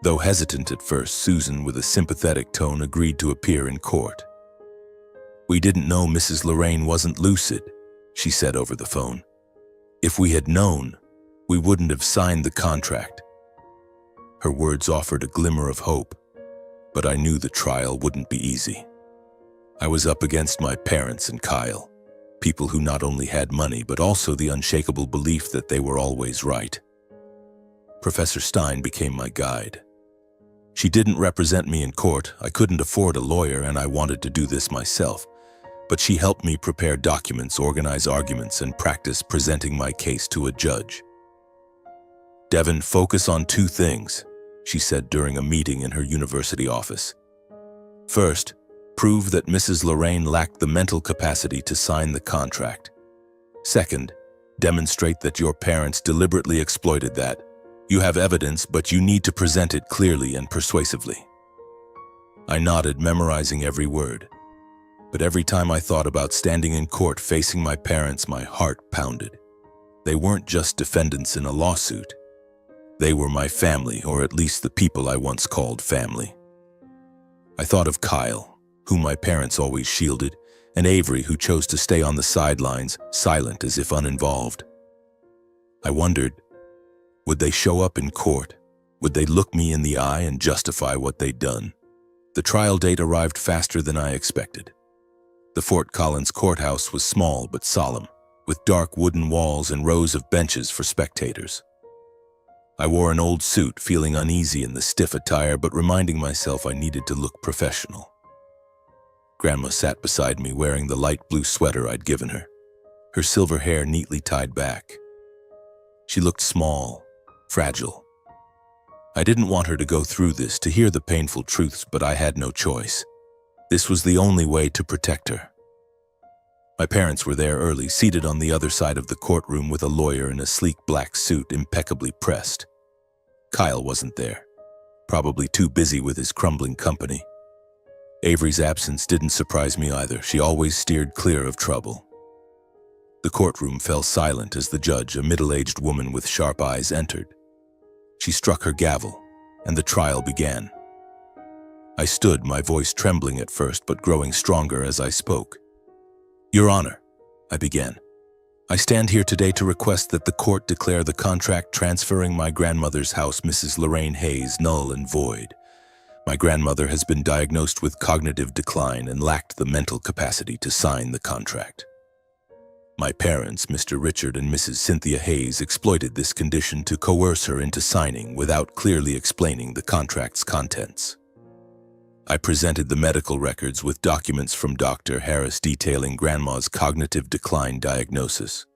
Though hesitant at first, Susan, with a sympathetic tone, agreed to appear in court. "We didn't know Mrs. Lorraine wasn't lucid," she said over the phone. "If we had known, we wouldn't have signed the contract." Her words offered a glimmer of hope, but I knew the trial wouldn't be easy. I was up against my parents and Kyle, people who not only had money but also the unshakable belief that they were always right. Professor Stein became my guide. She didn't represent me in court. I couldn't afford a lawyer, and I wanted to do this myself. But she helped me prepare documents, organize arguments, and practice presenting my case to a judge. "Devin, focus on two things," she said during a meeting in her university office. "First, prove that Mrs. Lorraine lacked the mental capacity to sign the contract. Second, demonstrate that your parents deliberately exploited that. You have evidence, but you need to present it clearly and persuasively." I nodded, memorizing every word. But every time I thought about standing in court facing my parents, my heart pounded. They weren't just defendants in a lawsuit. They were my family, or at least the people I once called family. I thought of Kyle, whom my parents always shielded, and Avery, who chose to stay on the sidelines, silent as if uninvolved. I wondered, would they show up in court? Would they look me in the eye and justify what they'd done? The trial date arrived faster than I expected. The Fort Collins courthouse was small but solemn, with dark wooden walls and rows of benches for spectators. I wore an old suit, feeling uneasy in the stiff attire, but reminding myself I needed to look professional. Grandma sat beside me, wearing the light blue sweater I'd given her, her silver hair neatly tied back. She looked small, fragile. I didn't want her to go through this, to hear the painful truths, but I had no choice. This was the only way to protect her. My parents were there early, seated on the other side of the courtroom with a lawyer in a sleek black suit, impeccably pressed. Kyle wasn't there, probably too busy with his crumbling company. Avery's absence didn't surprise me either. She always steered clear of trouble. The courtroom fell silent as the judge, a middle-aged woman with sharp eyes, entered. She struck her gavel, and the trial began. I stood, my voice trembling at first but growing stronger as I spoke. "Your Honor," I began, "I stand here today to request that the court declare the contract transferring my grandmother's house, Mrs. Lorraine Hayes, null and void. My grandmother has been diagnosed with cognitive decline and lacked the mental capacity to sign the contract. My parents, Mr. Richard and Mrs. Cynthia Hayes, exploited this condition to coerce her into signing without clearly explaining the contract's contents." I presented the medical records with documents from Dr. Harris detailing Grandma's cognitive decline diagnosis.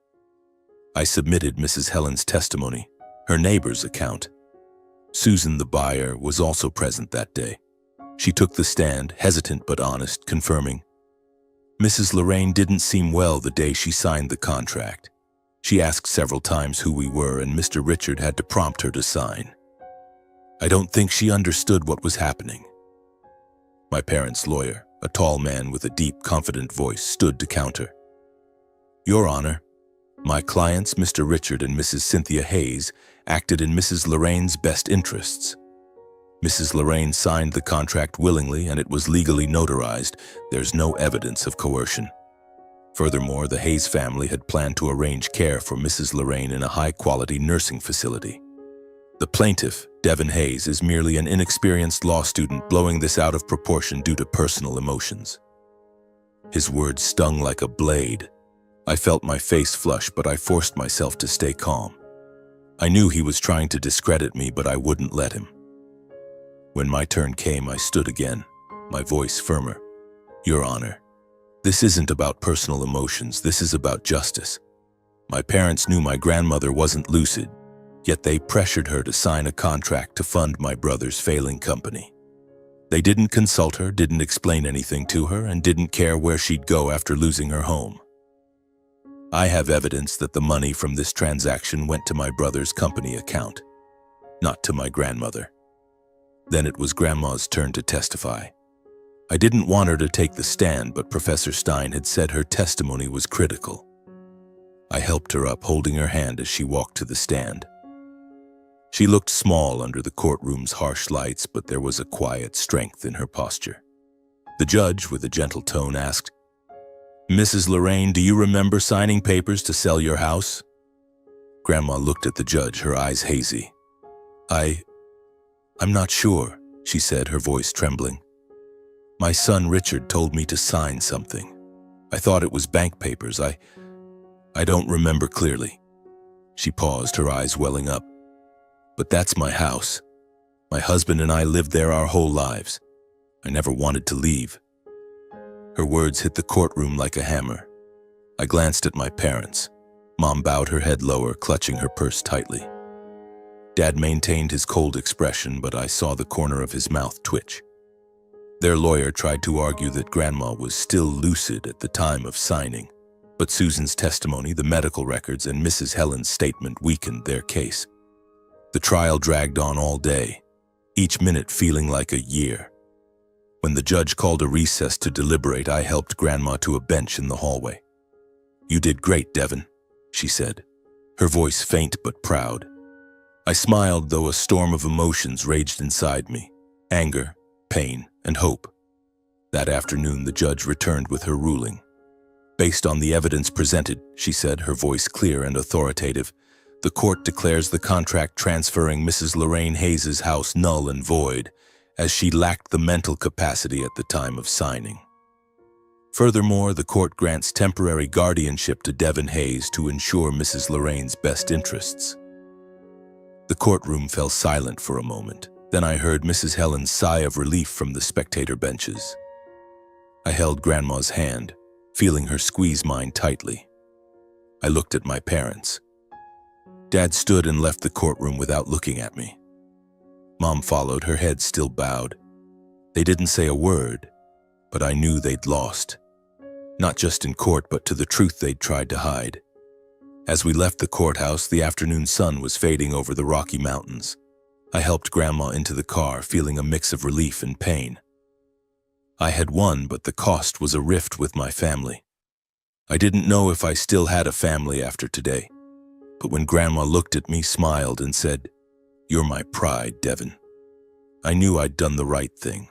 I submitted Mrs. Helen's testimony, her neighbor's account. Susan, the buyer, was also present that day. She took the stand, hesitant but honest, confirming, "Mrs. Lorraine didn't seem well the day she signed the contract. She asked several times who we were, and Mr. Richard had to prompt her to sign. I don't think she understood what was happening." My parents' lawyer, a tall man with a deep, confident voice, stood to counter. "Your Honor, my clients, Mr. Richard and Mrs. Cynthia Hayes, acted in Mrs. Lorraine's best interests. Mrs. Lorraine signed the contract willingly, and it was legally notarized. There's no evidence of coercion. Furthermore, the Hayes family had planned to arrange care for Mrs. Lorraine in a high-quality nursing facility. The plaintiff, Devin Hayes, is merely an inexperienced law student blowing this out of proportion due to personal emotions." His words stung like a blade. I felt my face flush, but I forced myself to stay calm. I knew he was trying to discredit me, but I wouldn't let him. When my turn came, I stood again, my voice firmer. "Your Honor, this isn't about personal emotions. This is about justice. My parents knew my grandmother wasn't lucid, yet they pressured her to sign a contract to fund my brother's failing company. They didn't consult her, didn't explain anything to her, and didn't care where she'd go after losing her home. I have evidence that the money from this transaction went to my brother's company account, not to my grandmother. Then it was Grandma's turn to testify. I didn't want her to take the stand, but Professor Stein had said her testimony was critical. I helped her up, holding her hand as she walked to the stand. She looked small under the courtroom's harsh lights, but there was a quiet strength in her posture. The judge, with a gentle tone, asked, "Mrs. Lorraine, do you remember signing papers to sell your house?" Grandma looked at the judge, her eyes hazy. I'm not sure," she said, her voice trembling. "My son Richard told me to sign something. I thought it was bank papers. I don't remember clearly." She paused, her eyes welling up. "But that's my house. My husband and I lived there our whole lives. I never wanted to leave." Her words hit the courtroom like a hammer. I glanced at my parents. Mom bowed her head lower, clutching her purse tightly. Dad maintained his cold expression, but I saw the corner of his mouth twitch. Their lawyer tried to argue that Grandma was still lucid at the time of signing, but Susan's testimony, the medical records, and Mrs. Helen's statement weakened their case. The trial dragged on all day, each minute feeling like a year. When the judge called a recess to deliberate, I helped Grandma to a bench in the hallway. "You did great, Devin," she said, her voice faint but proud. I smiled, though a storm of emotions raged inside me: anger, pain, and hope. That afternoon, the judge returned with her ruling. "Based on the evidence presented," she said, her voice clear and authoritative, "the court declares the contract transferring Mrs. Lorraine Hayes' house null and void, as she lacked the mental capacity at the time of signing. Furthermore, the court grants temporary guardianship to Devin Hayes to ensure Mrs. Lorraine's best interests." The courtroom fell silent for a moment. Then I heard Mrs. Helen's sigh of relief from the spectator benches. I held Grandma's hand, feeling her squeeze mine tightly. I looked at my parents. Dad stood and left the courtroom without looking at me. Mom followed, her head still bowed. They didn't say a word, but I knew they'd lost. Not just in court, but to the truth they'd tried to hide. As we left the courthouse, the afternoon sun was fading over the Rocky Mountains. I helped Grandma into the car, feeling a mix of relief and pain. I had won, but the cost was a rift with my family. I didn't know if I still had a family after today. But when Grandma looked at me, smiled, and said, "You're my pride, Devin," I knew I'd done the right thing.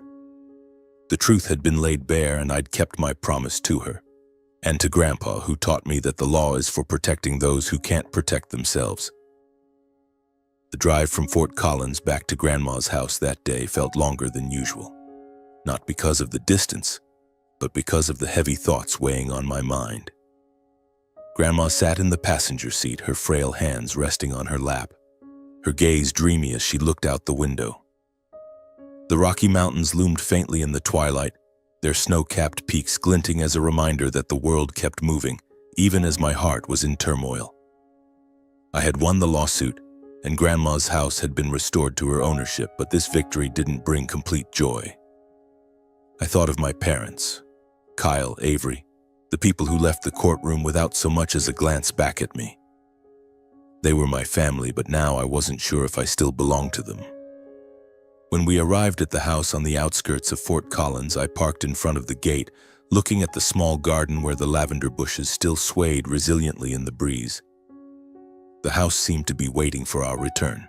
The truth had been laid bare, and I'd kept my promise to her. And to Grandpa, who taught me that the law is for protecting those who can't protect themselves. The drive from Fort Collins back to Grandma's house that day felt longer than usual. Not because of the distance, but because of the heavy thoughts weighing on my mind. Grandma sat in the passenger seat, her frail hands resting on her lap, her gaze dreamy as she looked out the window. The Rocky Mountains loomed faintly in the twilight, their snow-capped peaks glinting as a reminder that the world kept moving, even as my heart was in turmoil. I had won the lawsuit, and Grandma's house had been restored to her ownership, but this victory didn't bring complete joy. I thought of my parents, Kyle, Avery, the people who left the courtroom without so much as a glance back at me. They were my family, but now I wasn't sure if I still belonged to them. When we arrived at the house on the outskirts of Fort Collins, I parked in front of the gate, looking at the small garden where the lavender bushes still swayed resiliently in the breeze. The house seemed to be waiting for our return.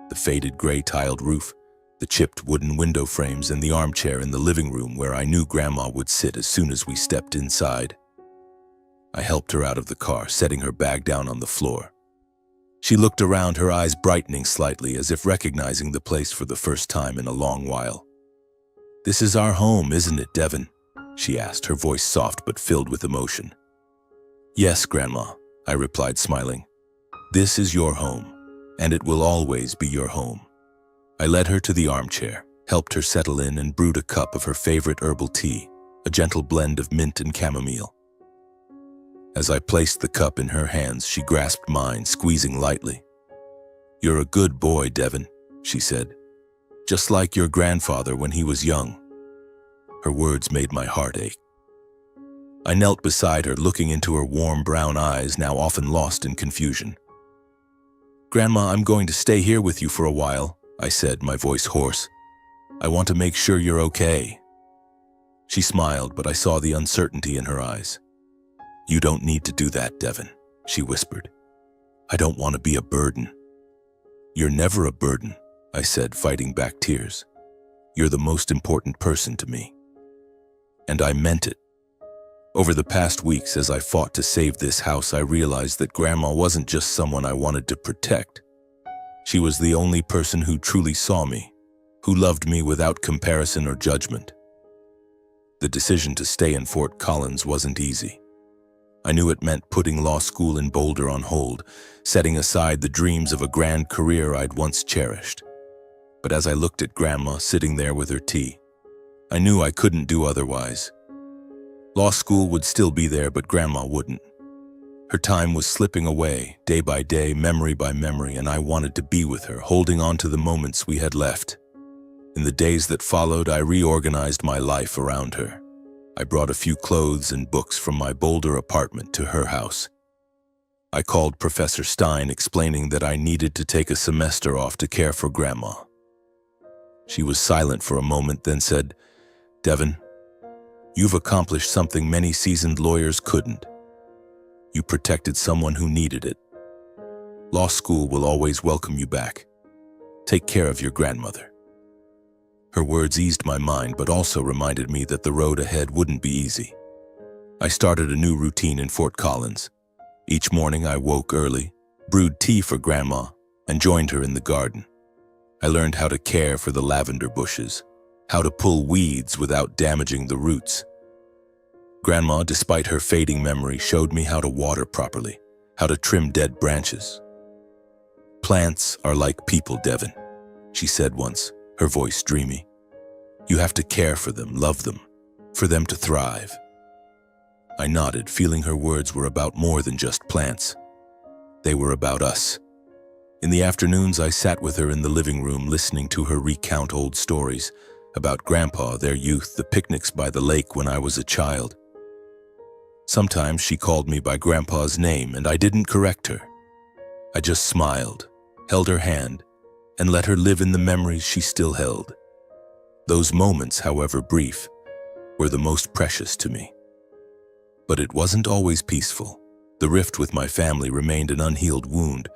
The faded gray tiled roof, the chipped wooden window frames, and the armchair in the living room where I knew Grandma would sit as soon as we stepped inside. I helped her out of the car, setting her bag down on the floor. She looked around, her eyes brightening slightly, as if recognizing the place for the first time in a long while. "This is our home, isn't it, Devin?" she asked, her voice soft but filled with emotion. "Yes, Grandma," I replied, smiling. "This is your home, and it will always be your home." I led her to the armchair, helped her settle in, and brewed a cup of her favorite herbal tea, a gentle blend of mint and chamomile. As I placed the cup in her hands, she grasped mine, squeezing lightly. "You're a good boy, Devin," she said. "Just like your grandfather when he was young." Her words made my heart ache. I knelt beside her, looking into her warm brown eyes, now often lost in confusion. "Grandma, I'm going to stay here with you for a while," I said, my voice hoarse. "I want to make sure you're okay." She smiled, but I saw the uncertainty in her eyes. "You don't need to do that, Devin," she whispered. "I don't want to be a burden." "You're never a burden," I said, fighting back tears. "You're the most important person to me." And I meant it. Over the past weeks, as I fought to save this house, I realized that Grandma wasn't just someone I wanted to protect. She was the only person who truly saw me, who loved me without comparison or judgment. The decision to stay in Fort Collins wasn't easy. I knew it meant putting law school in Boulder on hold, setting aside the dreams of a grand career I'd once cherished. But as I looked at Grandma sitting there with her tea, I knew I couldn't do otherwise. Law school would still be there, but Grandma wouldn't. Her time was slipping away, day by day, memory by memory, and I wanted to be with her, holding on to the moments we had left. In the days that followed, I reorganized my life around her. I brought a few clothes and books from my Boulder apartment to her house. I called Professor Stein, explaining that I needed to take a semester off to care for Grandma. She was silent for a moment, then said, "Devin, you've accomplished something many seasoned lawyers couldn't. You protected someone who needed it. Law school will always welcome you back. Take care of your grandmother." Her words eased my mind, but also reminded me that the road ahead wouldn't be easy. I started a new routine in Fort Collins. Each morning I woke early, brewed tea for Grandma, and joined her in the garden. I learned how to care for the lavender bushes, how to pull weeds without damaging the roots. Grandma, despite her fading memory, showed me how to water properly, how to trim dead branches. "Plants are like people, Devin," she said once, her voice dreamy. "You have to care for them, love them, for them to thrive." I nodded, feeling her words were about more than just plants. They were about us. In the afternoons, I sat with her in the living room, listening to her recount old stories about Grandpa, their youth, the picnics by the lake when I was a child. Sometimes she called me by Grandpa's name, and I didn't correct her. I just smiled, held her hand, and let her live in the memories she still held. Those moments, however brief, were the most precious to me. But it wasn't always peaceful. The rift with my family remained an unhealed wound.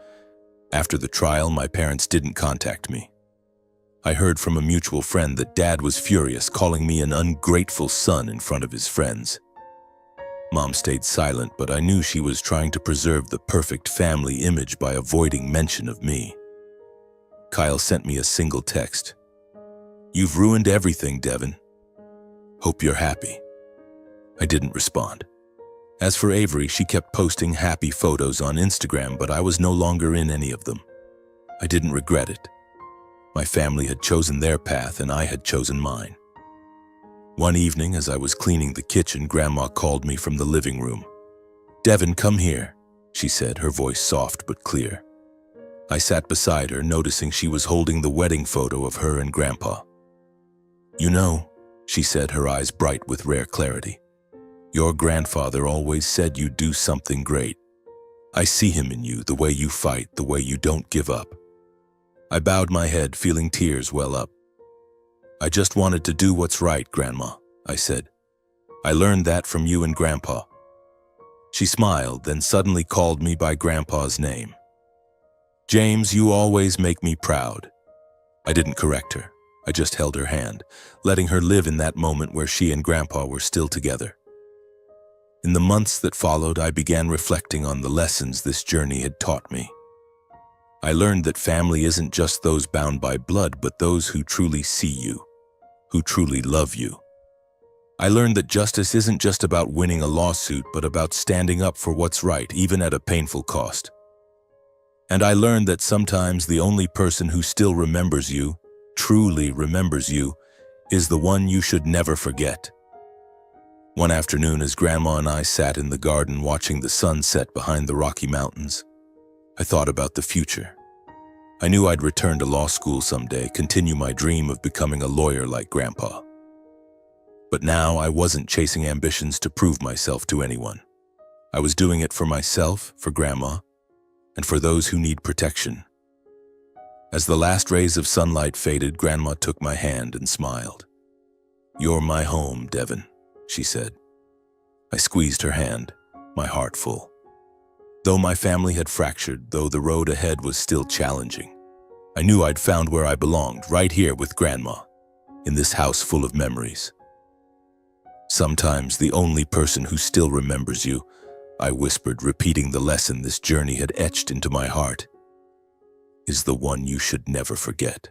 After the trial, my parents didn't contact me. I heard from a mutual friend that Dad was furious, calling me an ungrateful son in front of his friends. Mom stayed silent, but I knew she was trying to preserve the perfect family image by avoiding mention of me. Kyle sent me a single text. "You've ruined everything, Devin. Hope you're happy." I didn't respond. As for Avery, she kept posting happy photos on Instagram, but I was no longer in any of them. I didn't regret it. My family had chosen their path, and I had chosen mine. One evening, as I was cleaning the kitchen, Grandma called me from the living room. "Devin, come here," she said, her voice soft but clear. I sat beside her, noticing she was holding the wedding photo of her and Grandpa. "You know," she said, her eyes bright with rare clarity, "your grandfather always said you'd do something great. I see him in you, the way you fight, the way you don't give up." I bowed my head, feeling tears well up. "I just wanted to do what's right, Grandma," I said. "I learned that from you and Grandpa." She smiled, then suddenly called me by Grandpa's name. "James, you always make me proud." I didn't correct her. I just held her hand, letting her live in that moment where she and Grandpa were still together. In the months that followed, I began reflecting on the lessons this journey had taught me. I learned that family isn't just those bound by blood, but those who truly see you, who truly love you. I learned that justice isn't just about winning a lawsuit, but about standing up for what's right, even at a painful cost. And I learned that sometimes the only person who still remembers you, truly remembers you, is the one you should never forget. One afternoon, as Grandma and I sat in the garden watching the sun set behind the Rocky Mountains, I thought about the future. I knew I'd return to law school someday, continue my dream of becoming a lawyer like Grandpa. But now I wasn't chasing ambitions to prove myself to anyone. I was doing it for myself, for Grandma, and for those who need protection. As the last rays of sunlight faded, Grandma took my hand and smiled. "You're my home, Devin," she said. I squeezed her hand, my heart full. Though my family had fractured, though the road ahead was still challenging, I knew I'd found where I belonged, right here with Grandma, in this house full of memories. "Sometimes the only person who still remembers you," I whispered, repeating the lesson this journey had etched into my heart, "is the one you should never forget."